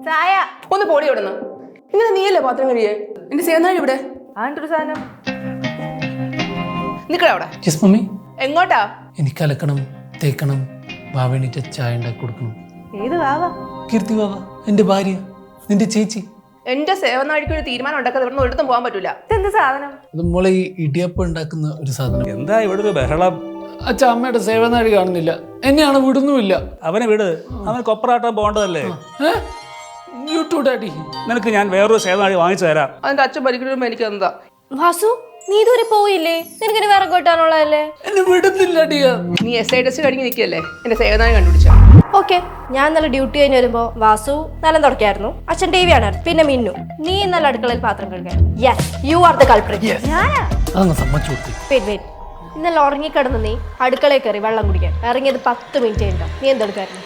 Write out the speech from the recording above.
ചായ. ഒന്ന് പോടി ഇവിടുന്ന്. ഇങ്ങനെ നീയല്ലേ പാത്രം കഴിയേ? എന്റെ സേവനാഴി ഇവിടെ. ആണ്ടൊരു സാധനം. നിക്കടാ അവിടെ. മമ്മി എങ്ങോട്ടാ? എനിക്ക് അലക്കണം, തേക്കണം, വാവേണിട്ട് ചായ ഉണ്ടാക്കി കൊടുക്കണം. ഏത് വാവ? കീർത്തി വാവ, എന്റെ ഭാര്യ, നിന്റെ ചേച്ചി. എന്റെ സേവനാഴിക്ക് ഒരു തീരുമാനം ഉണ്ടാക്കാതെ ഇവിടെ ഒരിടത്തും പോകാൻ പറ്റൂല. ഇതെന്ത് സാധനം? അത് മോളെ ഈ ഇടിയപ്പം ഉണ്ടാക്കുന്ന ഒരു സാധനം. എന്താ ഇവിടെ ഒരു ബഹളം? അച്ഛ അമ്മയുടെ സേവനാഴി കാണുന്നില്ല, എന്നെയാണ് വിടുന്നുമില്ല. അവനെ വിട്, അവൻ കൊപ്പറാട്ടം പോകേണ്ടതല്ലേ. ഡാഡി, നിനക്ക് ഞാൻ വേറൊരു സേവനാഴി വാങ്ങിച്ചു തരാം. അതിന്റെ അച്ഛൻ ഭരിക്കണ എനിക്ക് എന്താ? വാസു, നീ ഇതുവരെ പോയില്ലേ? നിനക്ക് വിറക് കിട്ടാനുള്ളതല്ലേ? എന്നെ വിടുന്നില്ല ഡിയ. നീ SI ടെസ്റ്റ് കഴിഞ്ഞ് നിൽക്കല്ലേ? എന്റെ സേവനാഴി കണ്ടുപിടിച്ച. ഓക്കെ, ഞാൻ ഇന്നലെ ഡ്യൂട്ടി കഴിഞ്ഞ് വരുമ്പോ വാസു നിലം തുടക്കായിരുന്നു, അച്ഛൻ TV കാണായിരുന്നു, പിന്നെ മിന്നു നീ ഇന്നലെ അടുക്കളയിൽ പാത്രം കഴുകാൻ. Yes, you are the culprit. അതങ്ങ് സമ്മതിച്ചു കൊടുത്തു. വെയിറ്റ്, ഇന്നലെ ഉറങ്ങിക്കിടന്ന് നീ അടുക്കളയിൽ കയറി വെള്ളം കുടിക്കാൻ ഇറങ്ങിയത് 10 മിനിറ്റ് കഴിഞ്ഞോ? നീ എന്തെടുക്കായിരുന്നു?